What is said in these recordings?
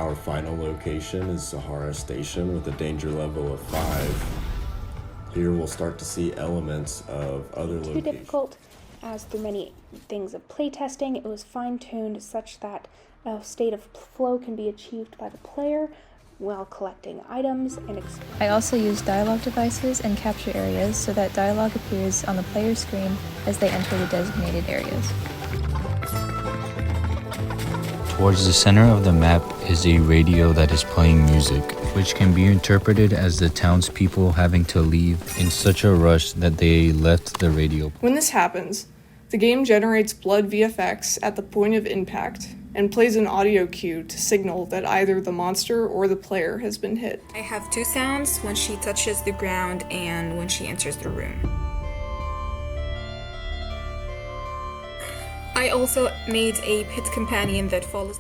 Our final location is Sahara Station with a danger level of 5. Here we'll start to see elements of other locations. Too difficult, as through many things of playtesting, it was fine-tuned such that a state of flow can be achieved by the player while collecting items and I also use dialogue devices and capture areas so that dialogue appears on the player's screen as they enter the designated areas. Towards the center of the map is a radio that is playing music, which can be interpreted as the townspeople having to leave in such a rush that they left the radio. When this happens, the game generates blood VFX at the point of impact and plays an audio cue to signal that either the monster or the player has been hit. I have 2 sounds when she touches the ground and when she enters the room. I also made a pit companion that follows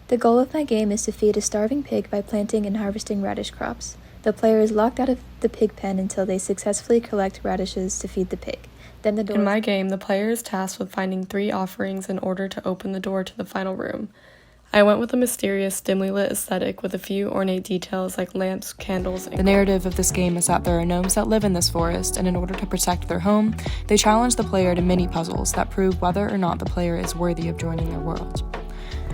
The goal of my game is to feed a starving pig by planting and harvesting radish crops. The player is locked out of the pig pen until they successfully collect radishes to feed the pig. Then the door. In my game, the player is tasked with finding 3 offerings in order to open the door to the final room. I went with a mysterious, dimly lit aesthetic with a few ornate details like lamps, candles, and... The narrative of this game is that there are gnomes that live in this forest, and in order to protect their home, they challenge the player to mini-puzzles that prove whether or not the player is worthy of joining their world.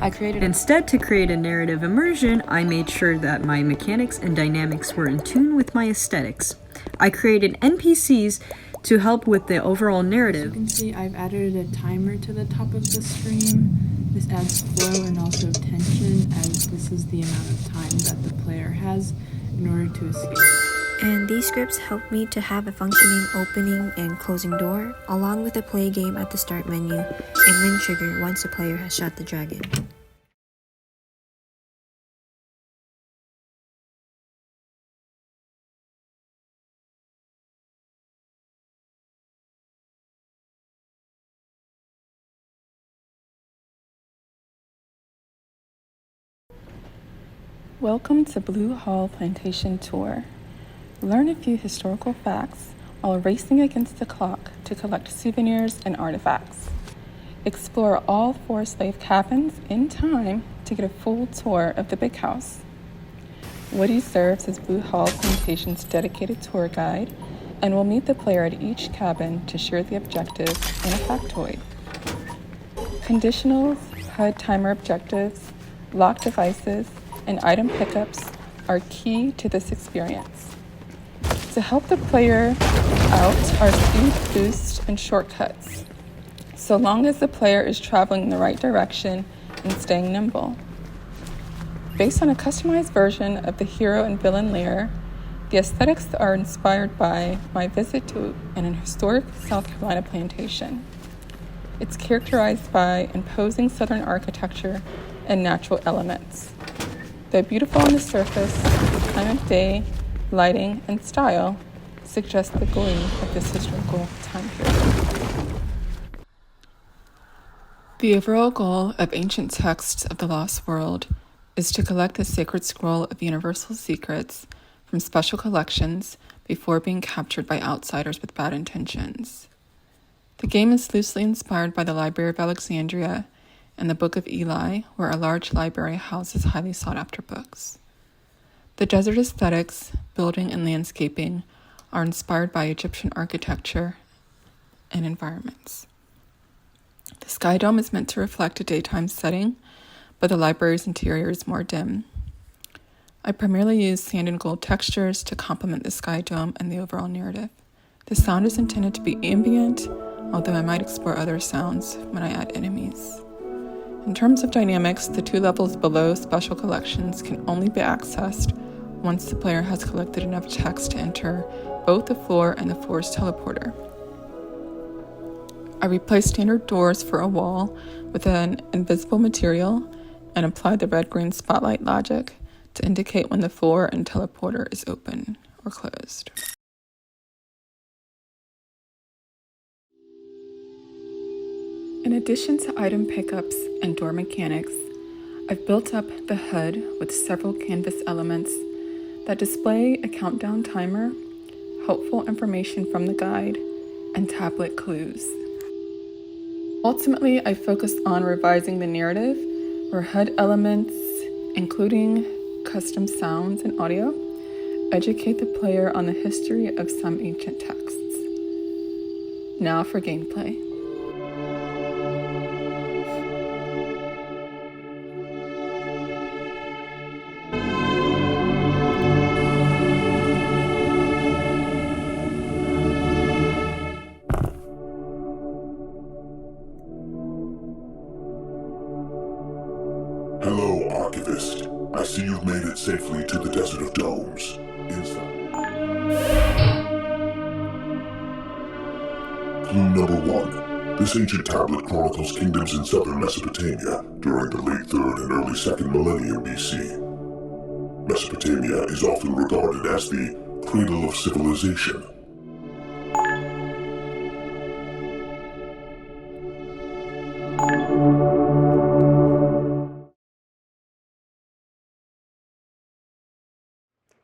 Instead, to create a narrative immersion, I made sure that my mechanics and dynamics were in tune with my aesthetics. I created NPCs to help with the overall narrative. As you can see, I've added a timer to the top of the stream. This adds flow and also tension, as this is the amount of time that the player has in order to escape. And these scripts help me to have a functioning opening and closing door, along with a play game at the start menu and win trigger once the player has shot the dragon. Welcome to Blue Hall Plantation Tour. Learn a few historical facts while racing against the clock to collect souvenirs and artifacts. Explore all 4 slave cabins in time to get a full tour of the big house. Woody serves as Blue Hall Plantation's dedicated tour guide and will meet the player at each cabin to share the objectives and a factoid. Conditionals, HUD timer objectives, lock devices, and item pickups are key to this experience. To help the player out are speed boosts and shortcuts, so long as the player is traveling in the right direction and staying nimble. Based on a customized version of the hero and villain layer, the aesthetics are inspired by my visit to an historic South Carolina plantation. It's characterized by imposing Southern architecture and natural elements. Though beautiful on the surface, the time of day, lighting, and style suggest the gloom of this historical time period. The overall goal of ancient texts of the Lost World is to collect the sacred scroll of universal secrets from special collections before being captured by outsiders with bad intentions. The game is loosely inspired by the Library of Alexandria and the Book of Eli, where a large library houses highly sought-after books. The desert aesthetics, building and landscaping, are inspired by Egyptian architecture and environments. The sky dome is meant to reflect a daytime setting, but the library's interior is more dim. I primarily use sand and gold textures to complement the sky dome and the overall narrative. The sound is intended to be ambient, although I might explore other sounds when I add enemies. In terms of dynamics, the 2 levels below special collections can only be accessed once the player has collected enough text to enter both the floor and the floor's teleporter. I replaced standard doors for a wall with an invisible material and applied the red-green spotlight logic to indicate when the floor and teleporter is open or closed. In addition to item pickups and door mechanics, I've built up the HUD with several canvas elements that display a countdown timer, helpful information from the guide, and tablet clues. Ultimately, I focused on revising the narrative, where HUD elements including custom sounds and audio, educate the player on the history of some ancient texts. Now for gameplay. Hello, Archivist. I see you've made it safely to the Desert of Domes. Clue number 1. This ancient tablet chronicles kingdoms in southern Mesopotamia during the late 3rd and early 2nd millennium BC. Mesopotamia is often regarded as the cradle of civilization.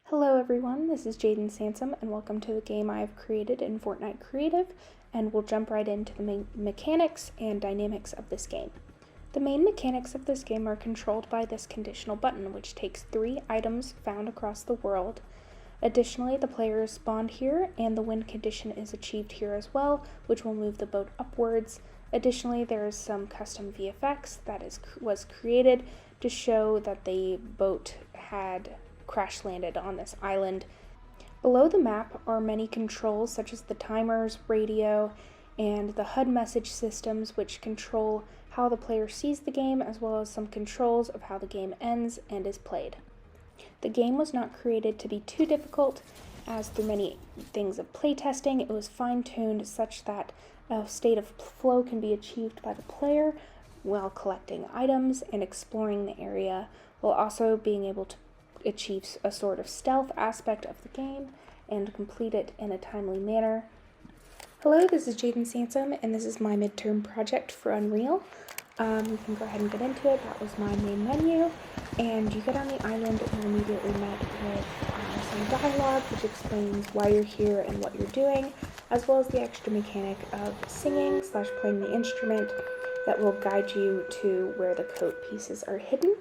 Hello everyone, this is Jaden Sansom and welcome to the game I have created in Fortnite Creative, and we'll jump right into the main mechanics and dynamics of this game. The main mechanics of this game are controlled by this conditional button, which takes 3 items found across the world. Additionally, the player is spawned here and the wind condition is achieved here as well, which will move the boat upwards. Additionally, there is some custom VFX that was created to show that the boat had crash landed on this island. Below the map are many controls such as the timers, radio, and the HUD message systems, which control how the player sees the game, as well as some controls of how the game ends and is played. The game was not created to be too difficult, as through many things of playtesting, it was fine-tuned such that a state of flow can be achieved by the player while collecting items and exploring the area, while also being able to achieve a sort of stealth aspect of the game and complete it in a timely manner. Hello, this is Jaden Sansom, and this is my midterm project for Unreal. You can go ahead and get into it. That was my main menu, and you get on the island and you're immediately met with some dialogue which explains why you're here and what you're doing, as well as the extra mechanic of singing / playing the instrument that will guide you to where the coat pieces are hidden.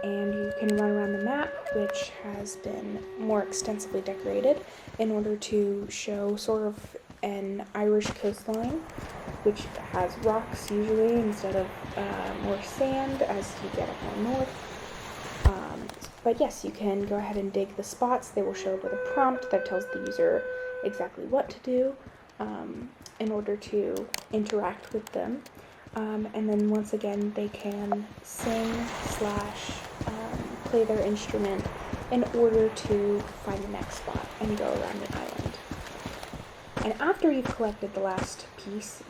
And you can run around the map, which has been more extensively decorated in order to show sort of an Irish coastline, which has rocks usually instead of more sand as you get up more north. But yes, you can go ahead and dig the spots. They will show up with a prompt that tells the user exactly what to do in order to interact with them. And then once again, they can sing / play their instrument in order to find the next spot and go around the island. And after you've collected the last piece,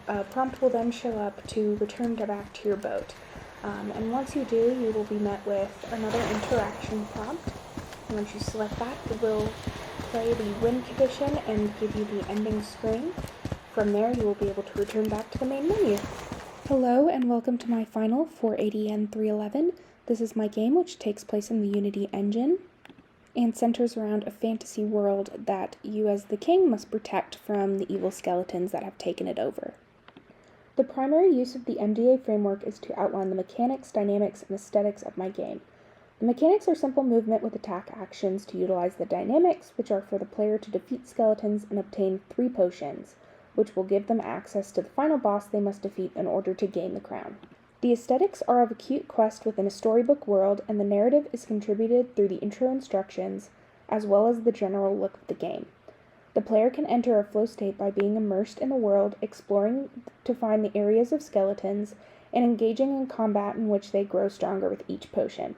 a prompt will then show up to return back to your boat. And once you do, you will be met with another interaction prompt. And once you select that, it will play the win condition and give you the ending screen. From there, you will be able to return back to the main menu. Hello and welcome to my final for ADN 311. This is my game, which takes place in the Unity engine and centers around a fantasy world that you as the king must protect from the evil skeletons that have taken it over. The primary use of the MDA framework is to outline the mechanics, dynamics, and aesthetics of my game. The mechanics are simple movement with attack actions to utilize the dynamics, which are for the player to defeat skeletons and obtain 3 potions, which will give them access to the final boss they must defeat in order to gain the crown. The aesthetics are of a cute quest within a storybook world, and the narrative is contributed through the intro instructions, as well as the general look of the game. The player can enter a flow state by being immersed in the world, exploring to find the areas of skeletons, and engaging in combat in which they grow stronger with each potion.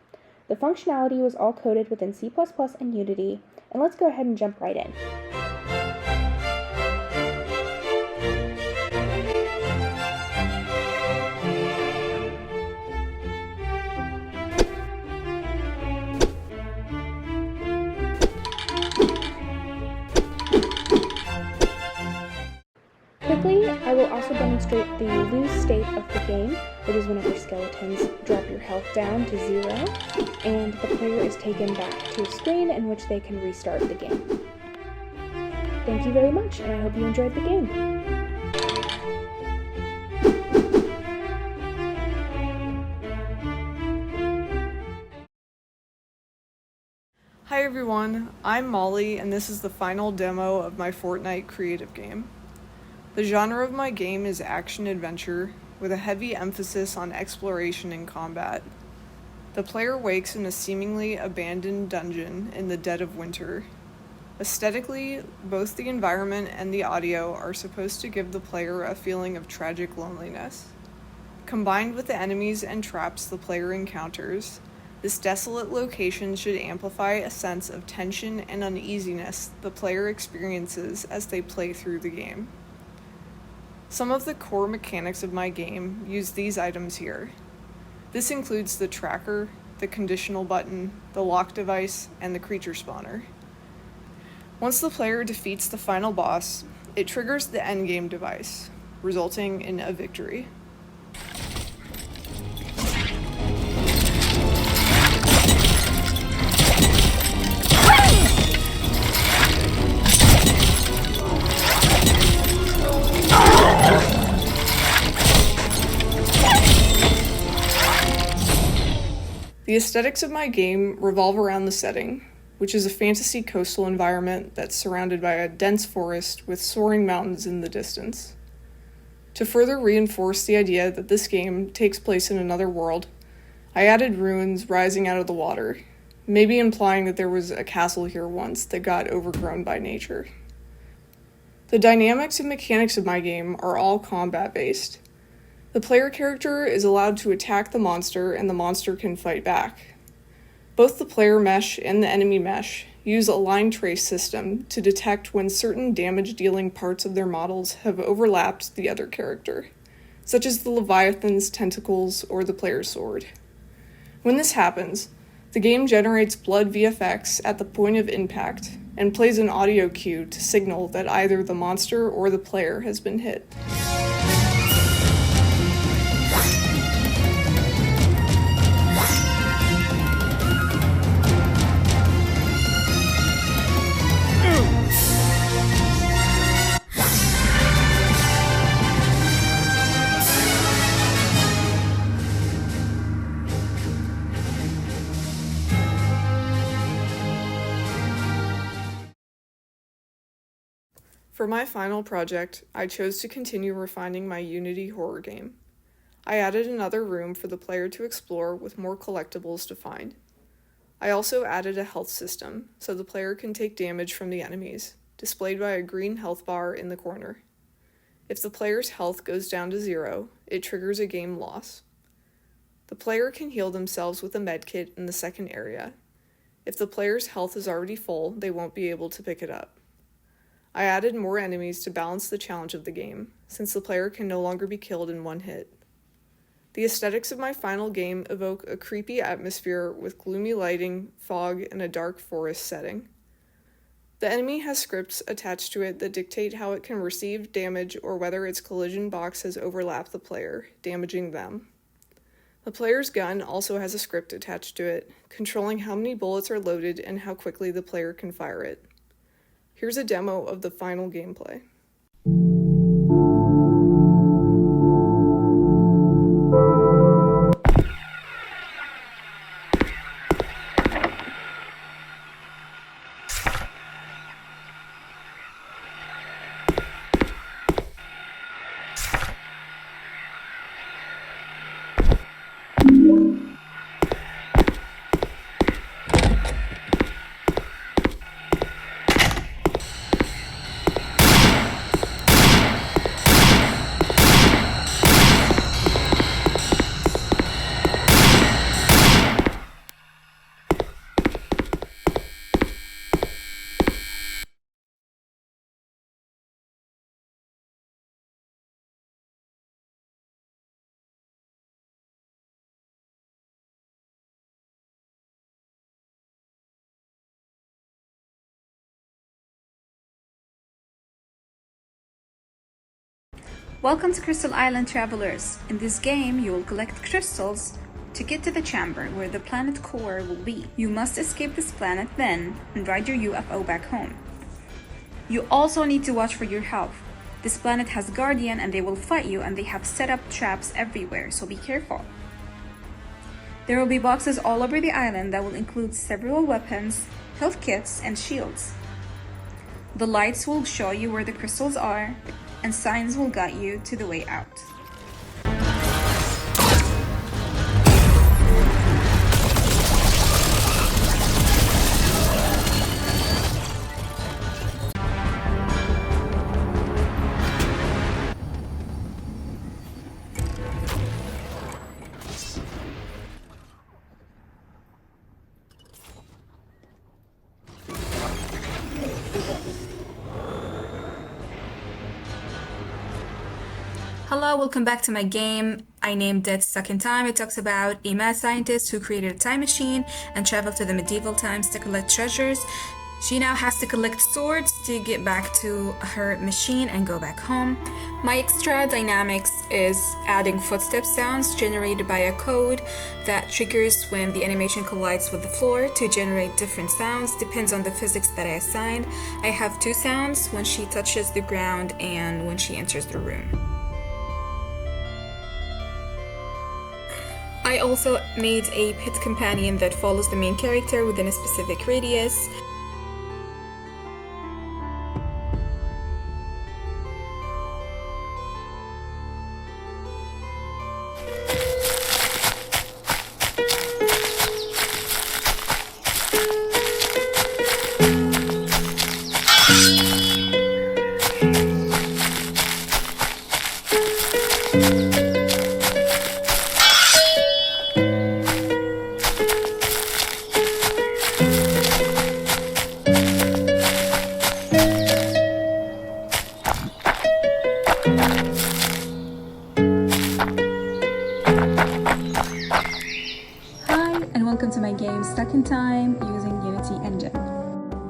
The functionality was all coded within C++ and Unity, and let's go ahead and jump right in. Quickly, I will also demonstrate the lose state of the game, which is whenever skeletons drop your health down to 0, and the player is taken back to a screen in which they can restart the game. Thank you very much, and I hope you enjoyed the game. Hi everyone, I'm Molly, and this is the final demo of my Fortnite creative game. The genre of my game is action-adventure, with a heavy emphasis on exploration and combat. The player wakes in a seemingly abandoned dungeon in the dead of winter. Aesthetically, both the environment and the audio are supposed to give the player a feeling of tragic loneliness. Combined with the enemies and traps the player encounters, this desolate location should amplify a sense of tension and uneasiness the player experiences as they play through the game. Some of the core mechanics of my game use these items here. This includes the tracker, the conditional button, the lock device, and the creature spawner. Once the player defeats the final boss, it triggers the endgame device, resulting in a victory. The aesthetics of my game revolve around the setting, which is a fantasy coastal environment that's surrounded by a dense forest with soaring mountains in the distance. To further reinforce the idea that this game takes place in another world, I added ruins rising out of the water, maybe implying that there was a castle here once that got overgrown by nature. The dynamics and mechanics of my game are all combat-based. The player character is allowed to attack the monster, and the monster can fight back. Both the player mesh and the enemy mesh use a line trace system to detect when certain damage-dealing parts of their models have overlapped the other character, such as the Leviathan's tentacles or the player's sword. When this happens, the game generates blood VFX at the point of impact and plays an audio cue to signal that either the monster or the player has been hit. For my final project, I chose to continue refining my Unity horror game. I added another room for the player to explore with more collectibles to find. I also added a health system, so the player can take damage from the enemies, displayed by a green health bar in the corner. If the player's health goes down to 0, it triggers a game loss. The player can heal themselves with a medkit in the second area. If the player's health is already full, they won't be able to pick it up. I added more enemies to balance the challenge of the game, since the player can no longer be killed in one hit. The aesthetics of my final game evoke a creepy atmosphere with gloomy lighting, fog, and a dark forest setting. The enemy has scripts attached to it that dictate how it can receive damage or whether its collision box has overlapped the player, damaging them. The player's gun also has a script attached to it, controlling how many bullets are loaded and how quickly the player can fire it. Here's a demo of the final gameplay. Welcome to Crystal Island, travelers. In this game, you will collect crystals to get to the chamber where the planet core will be. You must escape this planet then and ride your UFO back home. You also need to watch for your health. This planet has Guardian and they will fight you, and they have set up traps everywhere, so be careful. There will be boxes all over the island that will include several weapons, health kits, and shields. The lights will show you where the crystals are, and signs will guide you to the way out. Hello, welcome back to my game. I named it Stuck in Time. It talks about a mad scientist who created a time machine and traveled to the medieval times to collect treasures. She now has to collect swords to get back to her machine and go back home. My extra dynamics is adding footstep sounds generated by a code that triggers when the animation collides with the floor to generate different sounds. Depends on the physics that I assigned. I have 2 sounds, when she touches the ground and when she enters the room. I also made a pet companion that follows the main character within a specific radius. Welcome to my game Stuck in Time using Unity Engine.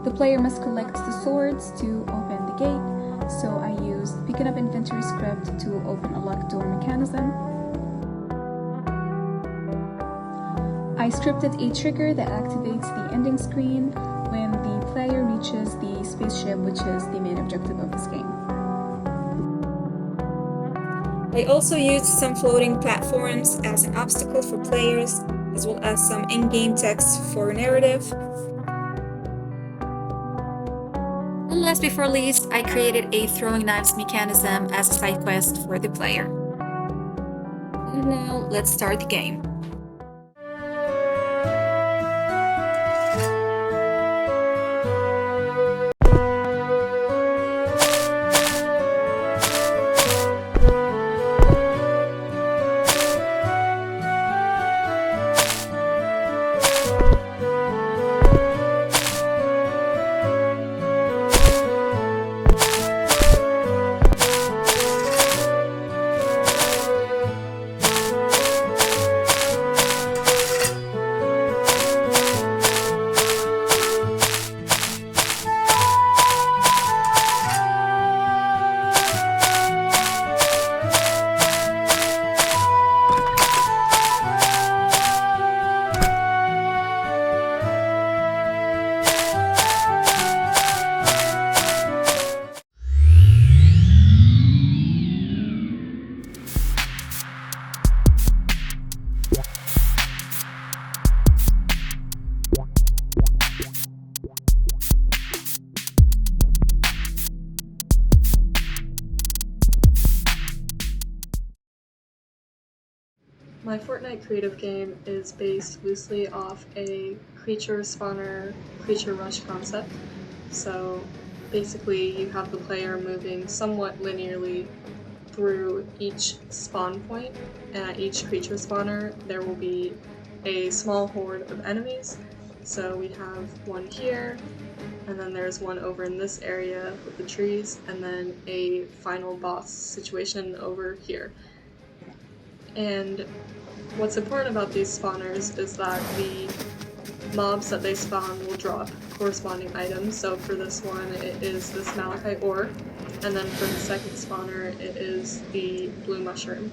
The player must collect the swords to open the gate, so I used the Picking Up Inventory script to open a locked door mechanism. I scripted a trigger that activates the ending screen when the player reaches the spaceship, which is the main objective of this game. I also used some floating platforms as an obstacle for players, as well as some in-game text for narrative. And last before least, I created a throwing knives mechanism as a side quest for the player. And now, let's start the game. My Fortnite creative game is based loosely off a creature spawner, creature rush concept. So basically you have the player moving somewhat linearly through each spawn point, and at each creature spawner there will be a small horde of enemies. So we have one here, and then there's one over in this area with the trees, and then a final boss situation over here. And what's important about these spawners is that the mobs that they spawn will drop corresponding items. So for this one, it is this malachite ore, and then for the second spawner, it is the blue mushroom.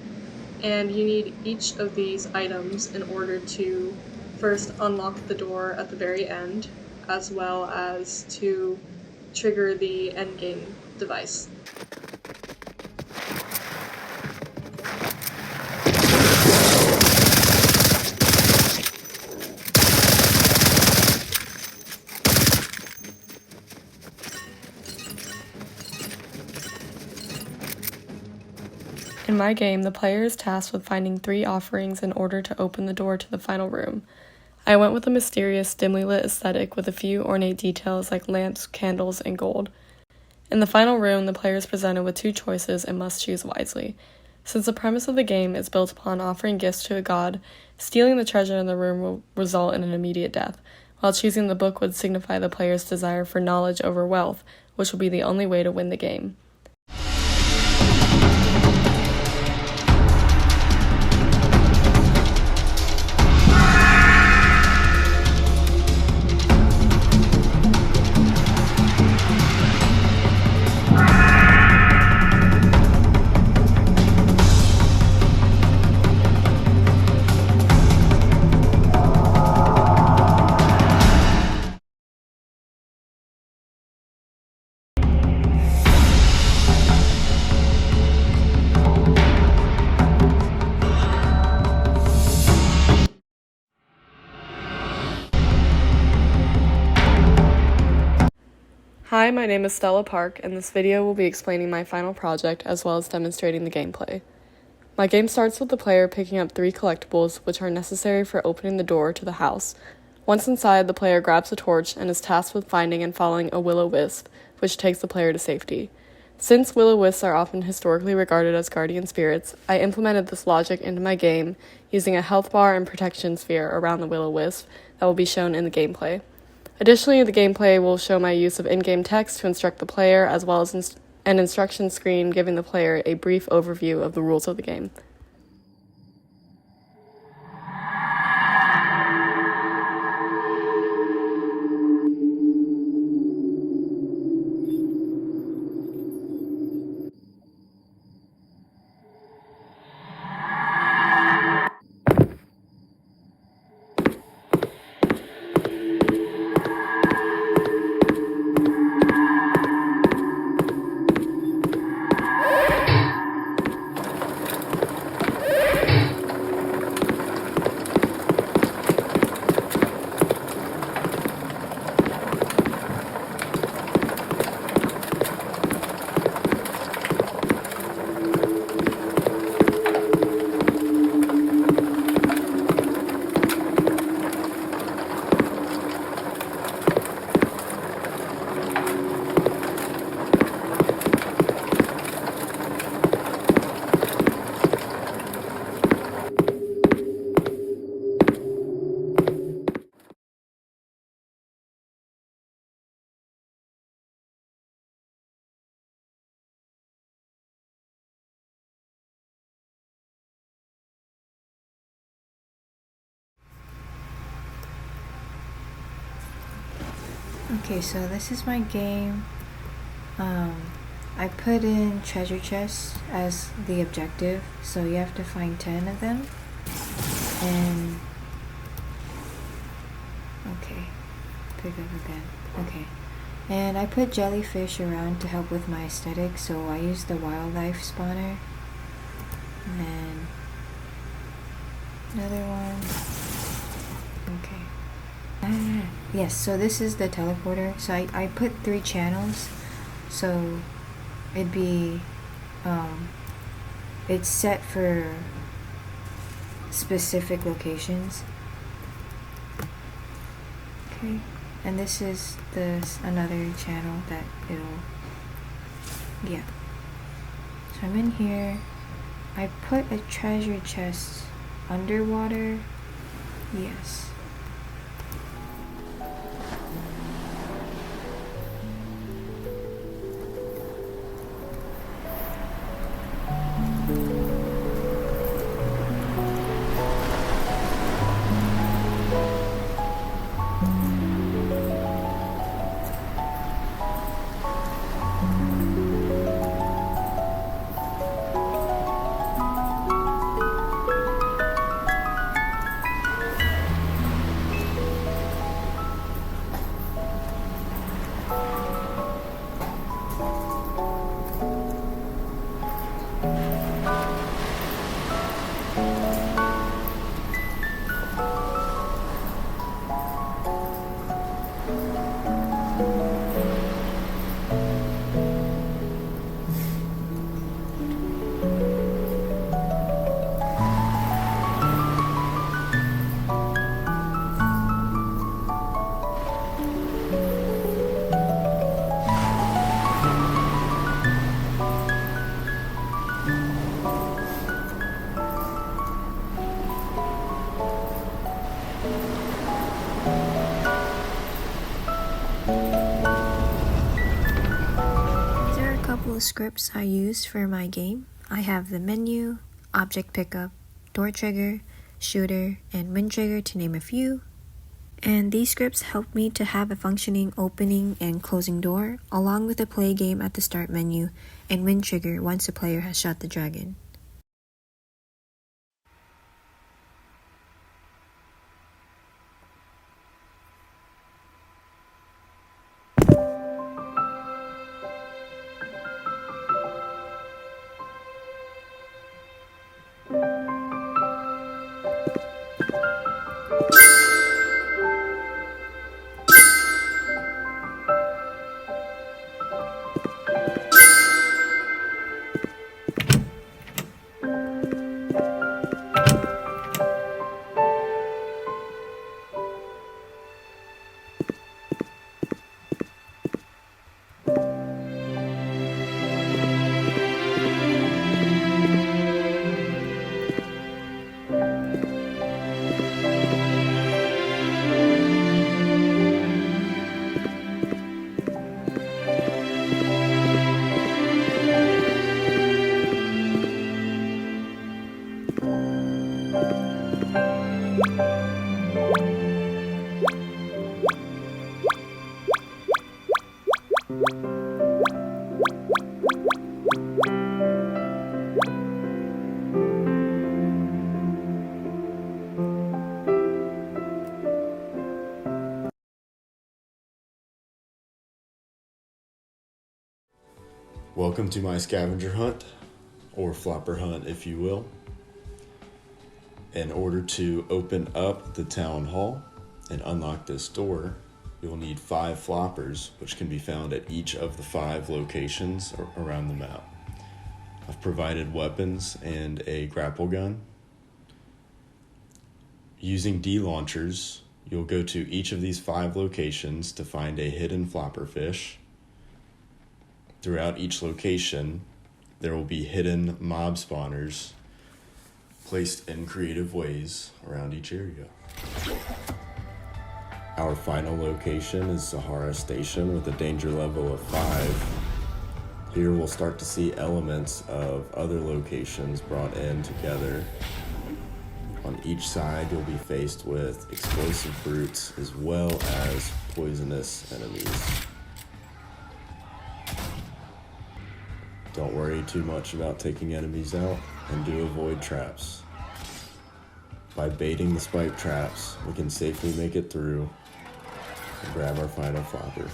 And you need each of these items in order to first unlock the door at the very end, as well as to trigger the endgame device. my game, the player is tasked with finding 3 offerings in order to open the door to the final room. I went with a mysterious, dimly lit aesthetic with a few ornate details like lamps, candles, and gold. In the final room, the player is presented with 2 choices and must choose wisely. Since the premise of the game is built upon offering gifts to a god, stealing the treasure in the room will result in an immediate death, while choosing the book would signify the player's desire for knowledge over wealth, which will be the only way to win the game. Hi, my name is Stella Park, and this video will be explaining my final project as well as demonstrating the gameplay. My game starts with the player picking up 3 collectibles which are necessary for opening the door to the house. Once inside, the player grabs a torch and is tasked with finding and following a will-o-wisp, which takes the player to safety. Since will-o-wisps are often historically regarded as guardian spirits, I implemented this logic into my game using a health bar and protection sphere around the will-o-wisp that will be shown in the gameplay. Additionally, the gameplay will show my use of in-game text to instruct the player, as well as an instruction screen giving the player a brief overview of the rules of the game. Okay, so this is my game. I put in treasure chests as the objective, so you have to find 10 of them. And okay, pick up again. Okay, and I put jellyfish around to help with my aesthetic, so I used the wildlife spawner. And then another one. Okay. Yes, so this is the teleporter. So I put 3 channels, so it'd be it's set for specific locations. Okay, and this is another channel that yeah. So I'm in here. I put a treasure chest underwater. Yes. couple scripts I use for my game. I have the menu, object pickup, door trigger, shooter, and wind trigger to name a few. And these scripts help me to have a functioning opening and closing door, along with a play game at the start menu and wind trigger once the player has shot the dragon. Welcome to my scavenger hunt, or flopper hunt if you will. In order to open up the town hall and unlock this door, you'll need 5 floppers, which can be found at each of the 5 locations around the map. I've provided weapons and a grapple gun. Using D-launchers, you'll go to each of these 5 locations to find a hidden flopper fish. Throughout each location, there will be hidden mob spawners placed in creative ways around each area. Our final location is Sahara Station with a danger level of 5. Here we'll start to see elements of other locations brought in together. On each side, you'll be faced with explosive brutes as well as poisonous enemies. Don't worry too much about taking enemies out, and do avoid traps. By baiting the spike traps, we can safely make it through and grab our final flopper.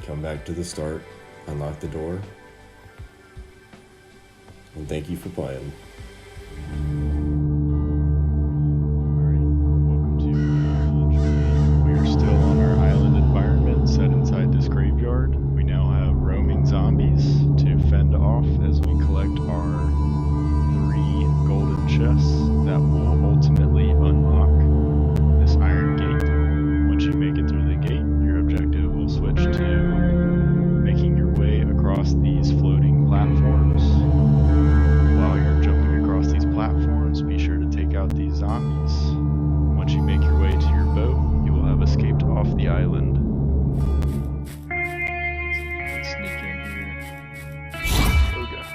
Come back to the start, unlock the door, and thank you for playing. That will ultimately unlock this iron gate. Once you make it through the gate, your objective will switch to making your way across these floating platforms. While you're jumping across these platforms, be sure to take out these zombies. Once you make your way to your boat, you will have escaped off the island. Let's sneak in here. Oh god.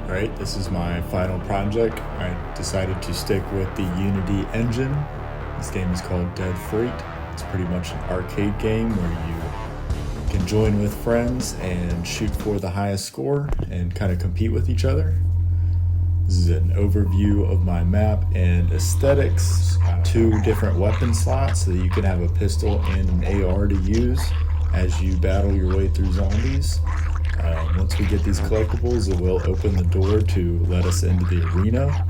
Alright, this is my final project. I decided to stick with the Unity engine. This game is called Dead Freight. It's pretty much an arcade game where you can join with friends and shoot for the highest score and kind of compete with each other. This is an overview of my map and aesthetics. 2 different weapon slots so that you can have a pistol and an AR to use as you battle your way through zombies. Once we get these collectibles, it will open the door to let us into the arena.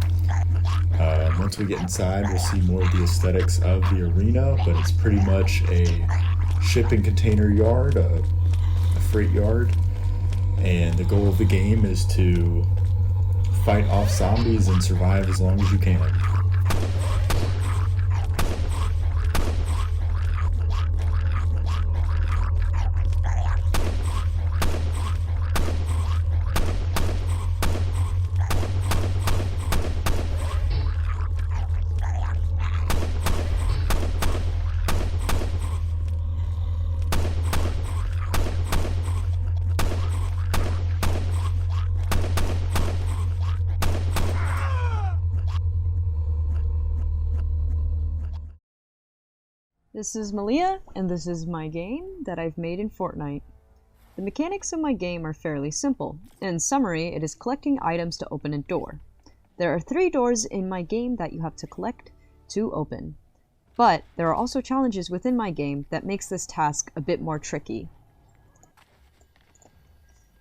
Once we get inside, we'll see more of the aesthetics of the arena, but it's pretty much a shipping container yard, a freight yard. and the goal of the game is to fight off zombies and survive as long as you can. This is Malia, and this is my game that I've made in Fortnite. The mechanics of my game are fairly simple. In summary, it is collecting items to open a door. There are 3 doors in my game that you have to collect to open. But there are also challenges within my game that makes this task a bit more tricky.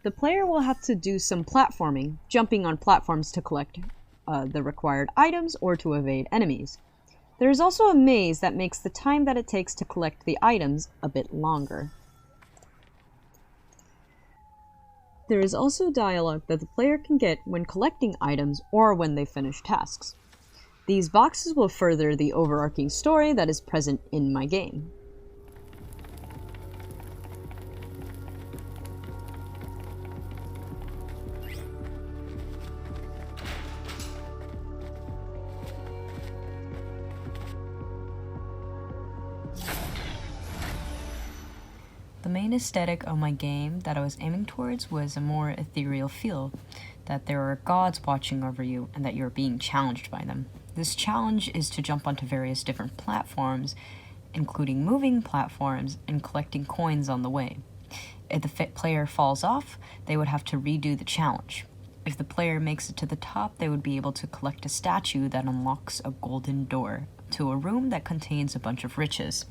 The player will have to do some platforming, jumping on platforms to collect the required items or to evade enemies. There is also a maze that makes the time that it takes to collect the items a bit longer. There is also dialogue that the player can get when collecting items or when they finish tasks. These boxes will further the overarching story that is present in my game. The main aesthetic of my game that I was aiming towards was a more ethereal feel, that there are gods watching over you and that you're being challenged by them. This challenge is to jump onto various different platforms, including moving platforms and collecting coins on the way. If the player falls off, they would have to redo the challenge. If the player makes it to the top, they would be able to collect a statue that unlocks a golden door to a room that contains a bunch of riches.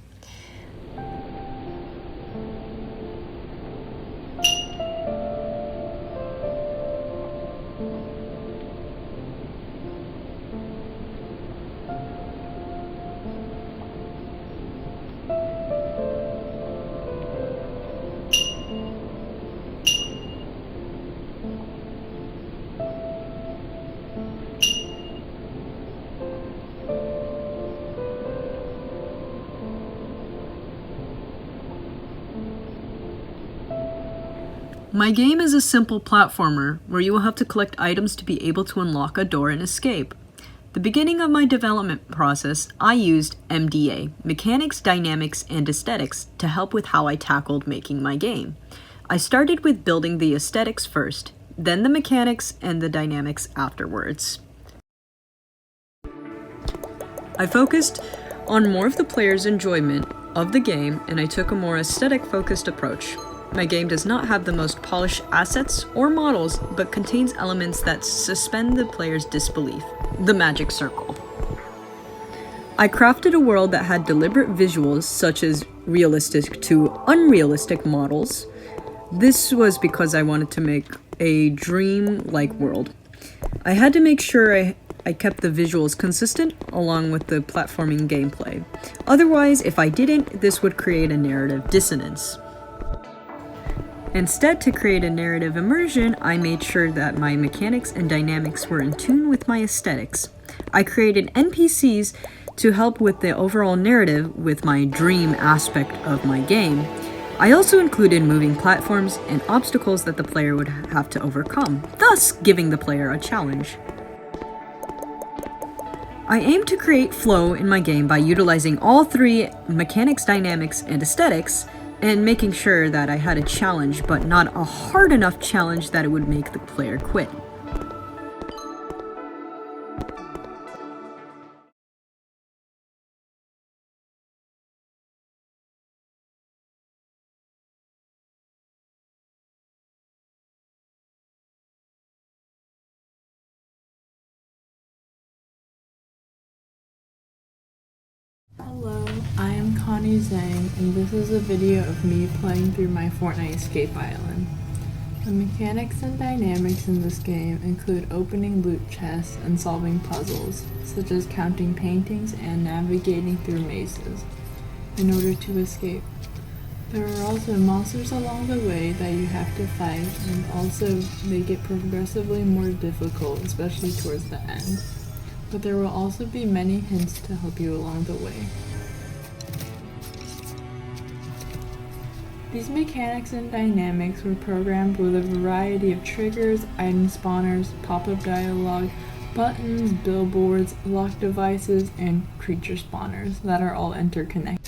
My game is a simple platformer where you will have to collect items to be able to unlock a door and escape. The beginning of my development process, I used MDA, Mechanics, Dynamics, and Aesthetics, to help with how I tackled making my game. I started with building the aesthetics first, then the mechanics and the dynamics afterwards. I focused on more of the player's enjoyment of the game, and I took a more aesthetic-focused approach. My game does not have the most polished assets or models, but contains elements that suspend the player's disbelief. The magic circle. I crafted a world that had deliberate visuals, such as realistic to unrealistic models. This was because I wanted to make a dream-like world. I had to make sure I kept the visuals consistent along with the platforming gameplay. Otherwise, if I didn't, this would create a narrative dissonance. Instead, to create a narrative immersion, I made sure that my mechanics and dynamics were in tune with my aesthetics. I created NPCs to help with the overall narrative with my dream aspect of my game. I also included moving platforms and obstacles that the player would have to overcome, thus giving the player a challenge. I aim to create flow in my game by utilizing all 3 mechanics, dynamics, and aesthetics, and making sure that I had a challenge, but not a hard enough challenge that it would make the player quit. Hello, I am Connie Zhang, and this is a video of me playing through my Fortnite Escape Island. The mechanics and dynamics in this game include opening loot chests and solving puzzles, such as counting paintings and navigating through mazes, in order to escape. There are also monsters along the way that you have to fight, and also they get progressively more difficult, especially towards the end. But there will also be many hints to help you along the way. These mechanics and dynamics were programmed with a variety of triggers, item spawners, pop-up dialogue, buttons, billboards, lock devices, and creature spawners that are all interconnected.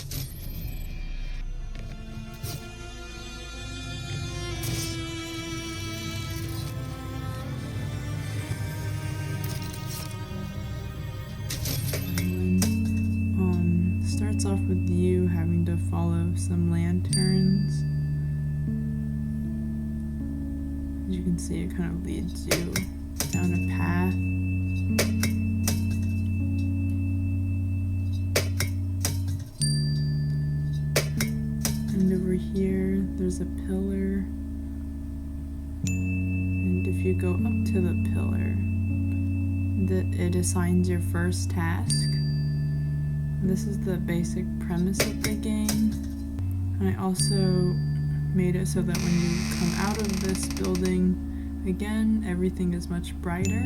Starts off with you having to follow some lanterns. As you can see, it kind of leads you down a path. And over here, there's a pillar. And if you go up to the pillar, it assigns your first task. This is the basic premise of the game. And I also made it so that when you come out of this building, again, everything is much brighter.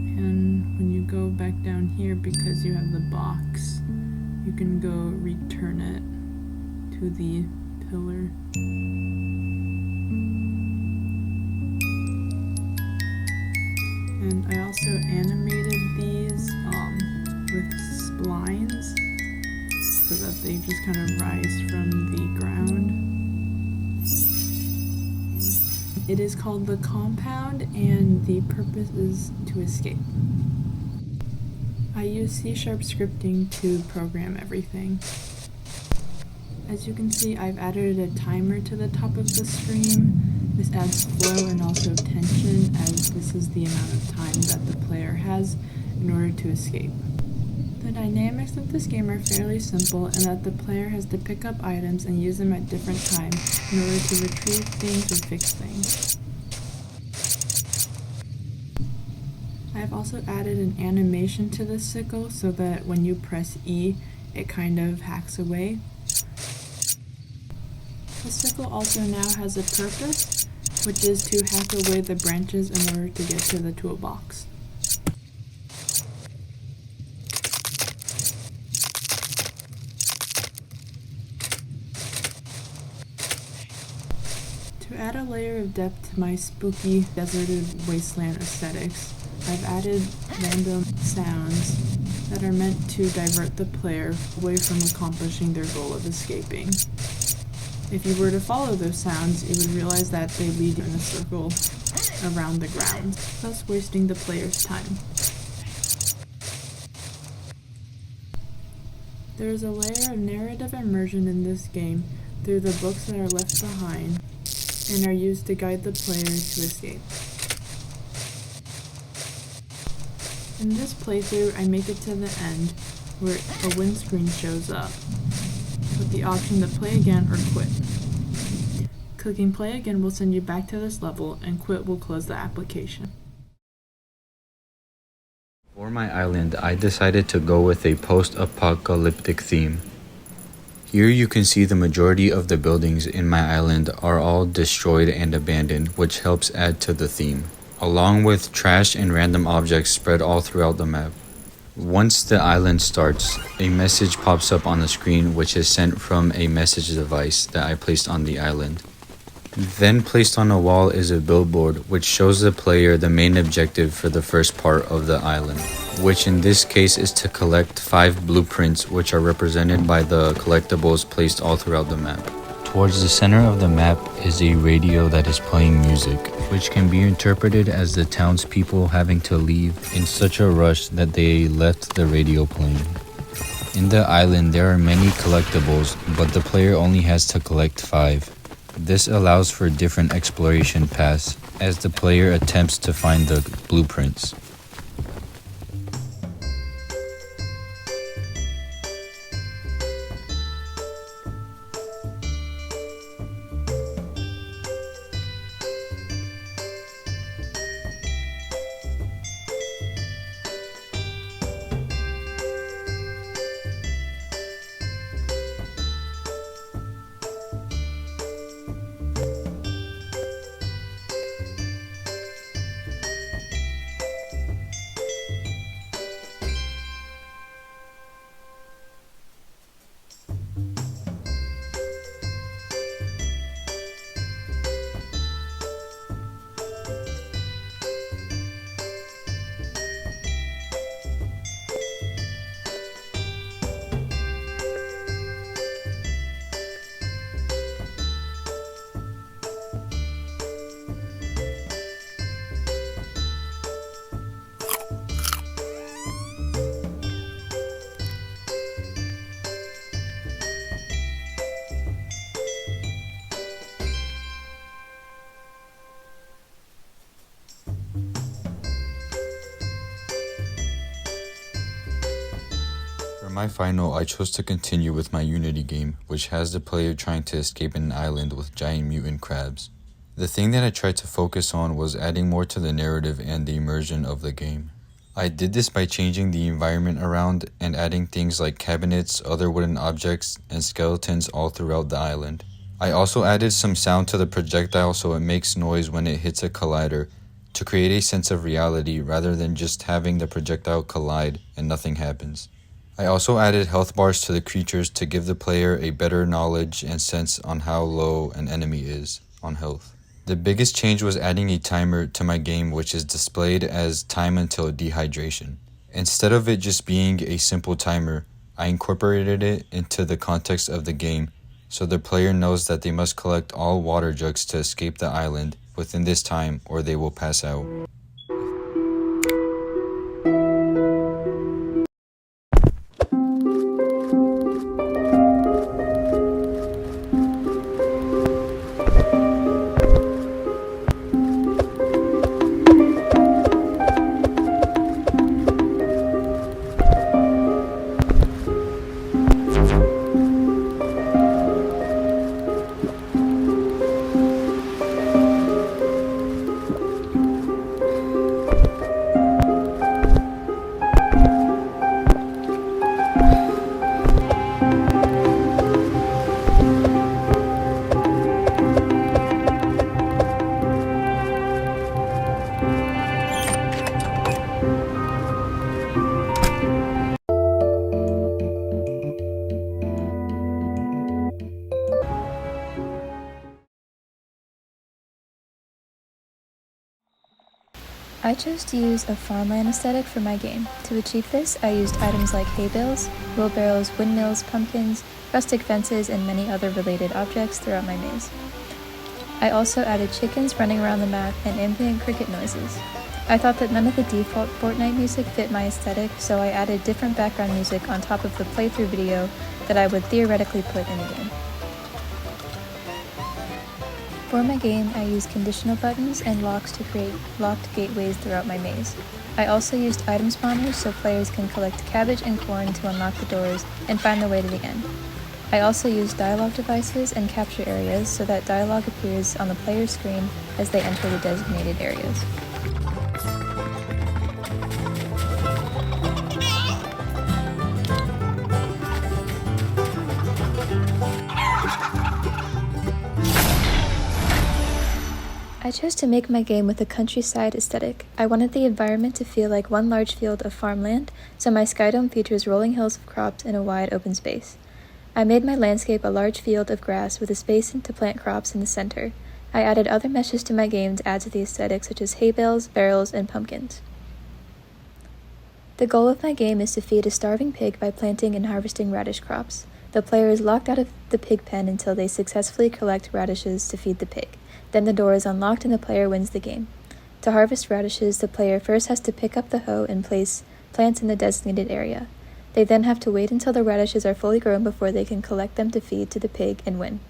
And when you go back down here, because you have the box, you can go return it to the pillar. And I also animated these with splines so that they just kind of rise from the ground. It is called the compound, and the purpose is to escape. I use C# scripting to program everything. As you can see, I've added a timer to the top of the screen. This adds flow and also tension, as this is the amount of time that the player has in order to escape. The dynamics of this game are fairly simple in that the player has to pick up items and use them at different times in order to retrieve things or fix things. I have also added an animation to the sickle so that when you press E, it kind of hacks away. The sickle also now has a purpose, which is to hack away the branches in order to get to the toolbox. To add a layer of depth to my spooky, deserted wasteland aesthetics, I've added random sounds that are meant to divert the player away from accomplishing their goal of escaping. If you were to follow those sounds, you would realize that they lead you in a circle around the ground, thus wasting the player's time. There is a layer of narrative immersion in this game through the books that are left behind and are used to guide the player to escape. In this playthrough, I make it to the end, where a windscreen shows up, with the option to play again or quit. Clicking play again will send you back to this level, and quit will close the application. For my island, I decided to go with a post-apocalyptic theme. Here you can see the majority of the buildings in my island are all destroyed and abandoned, which helps add to the theme, along with trash and random objects spread all throughout the map. Once the island starts, a message pops up on the screen which is sent from a message device that I placed on the island. Then placed on a wall is a billboard which shows the player the main objective for the first part of the island, which in this case is to collect 5 blueprints which are represented by the collectibles placed all throughout the map. Towards the center of the map is a radio that is playing music, which can be interpreted as the townspeople having to leave in such a rush that they left the radio playing. In the island there are many collectibles, but the player only has to collect 5. This allows for different exploration paths as the player attempts to find the blueprints. For my final, I chose to continue with my Unity game, which has the player trying to escape an island with giant mutant crabs. The thing that I tried to focus on was adding more to the narrative and the immersion of the game. I did this by changing the environment around and adding things like cabinets, other wooden objects, and skeletons all throughout the island. I also added some sound to the projectile so it makes noise when it hits a collider to create a sense of reality rather than just having the projectile collide and nothing happens. I also added health bars to the creatures to give the player a better knowledge and sense on how low an enemy is on health. The biggest change was adding a timer to my game, which is displayed as time until dehydration. Instead of it just being a simple timer, I incorporated it into the context of the game so the player knows that they must collect all water jugs to escape the island within this time or they will pass out. I chose to use a farmland aesthetic for my game. To achieve this, I used items like hay bales, wheelbarrows, windmills, pumpkins, rustic fences, and many other related objects throughout my maze. I also added chickens running around the map and ambient cricket noises. I thought that none of the default Fortnite music fit my aesthetic, so I added different background music on top of the playthrough video that I would theoretically put in the game. For my game, I used conditional buttons and locks to create locked gateways throughout my maze. I also used item spawners so players can collect cabbage and corn to unlock the doors and find their way to the end. I also used dialogue devices and capture areas so that dialogue appears on the player's screen as they enter the designated areas. I chose to make my game with a countryside aesthetic. I wanted the environment to feel like one large field of farmland, so my skydome features rolling hills of crops in a wide open space. I made my landscape a large field of grass with a space to plant crops in the center. I added other meshes to my game to add to the aesthetic, such as hay bales, barrels, and pumpkins. The goal of my game is to feed a starving pig by planting and harvesting radish crops. The player is locked out of the pig pen until they successfully collect radishes to feed the pig. Then the door is unlocked and the player wins the game. To harvest radishes, the player first has to pick up the hoe and place plants in the designated area. They then have to wait until the radishes are fully grown before they can collect them to feed to the pig and win.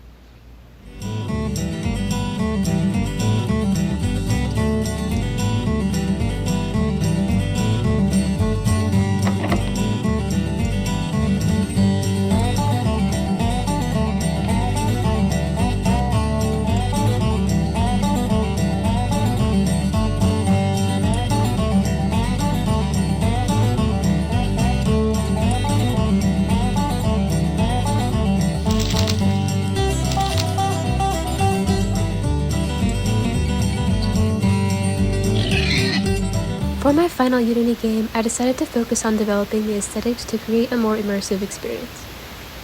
For my final Unity game, I decided to focus on developing the aesthetics to create a more immersive experience.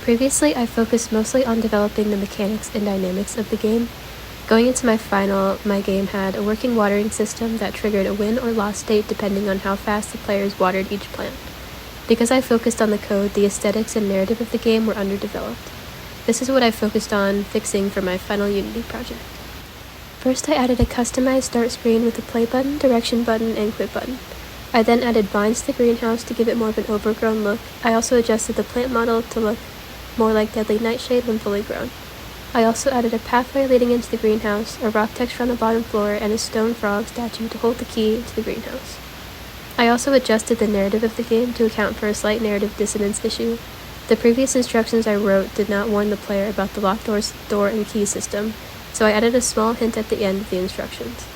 Previously, I focused mostly on developing the mechanics and dynamics of the game. Going into my final, my game had a working watering system that triggered a win or loss state depending on how fast the players watered each plant. Because I focused on the code, the aesthetics and narrative of the game were underdeveloped. This is what I focused on fixing for my final Unity project. First, I added a customized start screen with a play button, direction button, and quit button. I then added vines to the greenhouse to give it more of an overgrown look. I also adjusted the plant model to look more like Deadly Nightshade when fully grown. I also added a pathway leading into the greenhouse, a rock texture on the bottom floor, and a stone frog statue to hold the key to the greenhouse. I also adjusted the narrative of the game to account for a slight narrative dissonance issue. The previous instructions I wrote did not warn the player about the locked door and key system, so I added a small hint at the end of the instructions.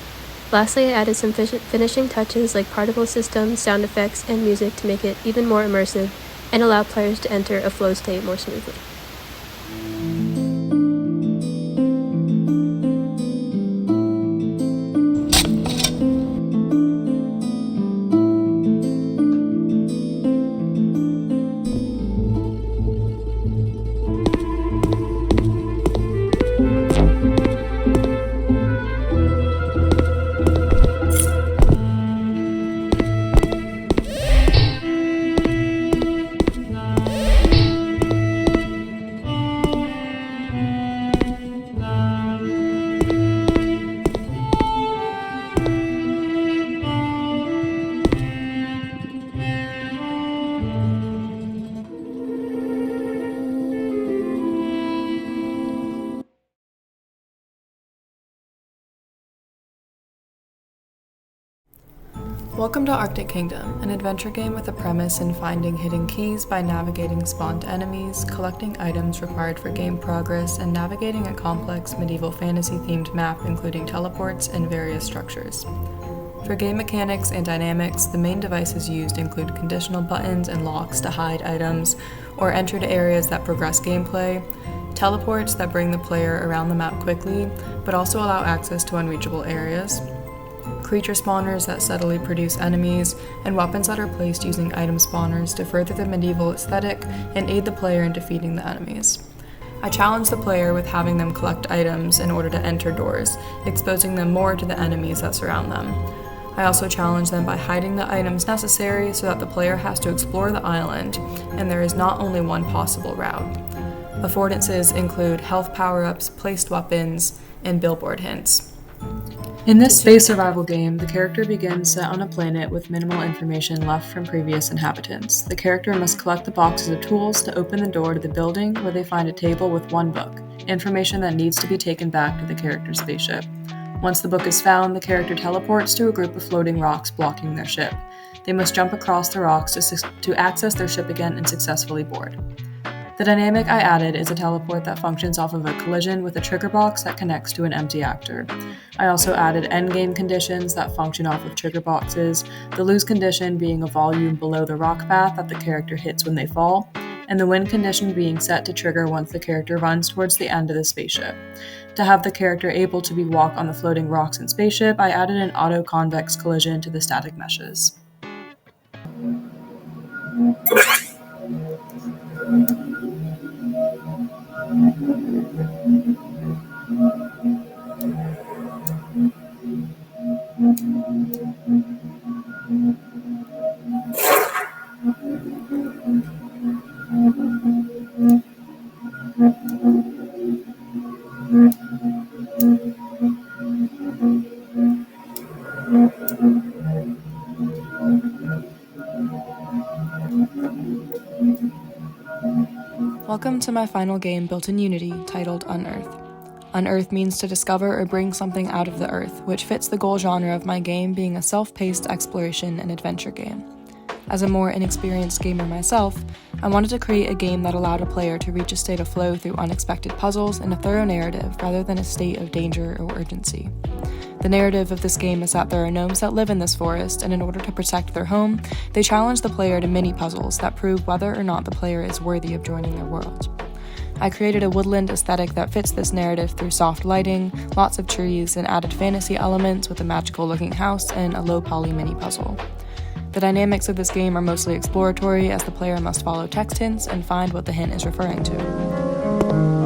Lastly, I added some finishing touches like particle systems, sound effects, and music to make it even more immersive and allow players to enter a flow state more smoothly. Welcome to Arctic Kingdom, an adventure game with a premise in finding hidden keys by navigating spawned enemies, collecting items required for game progress, and navigating a complex medieval fantasy-themed map including teleports and various structures. For game mechanics and dynamics, the main devices used include conditional buttons and locks to hide items or enter to areas that progress gameplay, teleports that bring the player around the map quickly, but also allow access to unreachable areas, creature spawners that subtly produce enemies, and weapons that are placed using item spawners to further the medieval aesthetic and aid the player in defeating the enemies. I challenge the player with having them collect items in order to enter doors, exposing them more to the enemies that surround them. I also challenge them by hiding the items necessary so that the player has to explore the island, and there is not only one possible route. Affordances include health power-ups, placed weapons, and billboard hints. In this space survival game, the character begins set on a planet with minimal information left from previous inhabitants. The character must collect the boxes of tools to open the door to the building, where they find a table with one book, information that needs to be taken back to the character's spaceship. Once the book is found, the character teleports to a group of floating rocks blocking their ship. They must jump across the rocks to access their ship again and successfully board. The dynamic I added is a teleport that functions off of a collision with a trigger box that connects to an empty actor. I also added endgame conditions that function off of trigger boxes, the lose condition being a volume below the rock path that the character hits when they fall, and the win condition being set to trigger once the character runs towards the end of the spaceship. To have the character able to walk on the floating rocks and spaceship, I added an auto-convex collision to the static meshes. Welcome to my final game built in Unity, titled Unearth. Unearth means to discover or bring something out of the earth, which fits the goal genre of my game being a self-paced exploration and adventure game. As a more inexperienced gamer myself, I wanted to create a game that allowed a player to reach a state of flow through unexpected puzzles and a thorough narrative rather than a state of danger or urgency. The narrative of this game is that there are gnomes that live in this forest, and in order to protect their home, they challenge the player to mini-puzzles that prove whether or not the player is worthy of joining their world. I created a woodland aesthetic that fits this narrative through soft lighting, lots of trees, and added fantasy elements with a magical-looking house and a low-poly mini-puzzle. The dynamics of this game are mostly exploratory, as the player must follow text hints and find what the hint is referring to.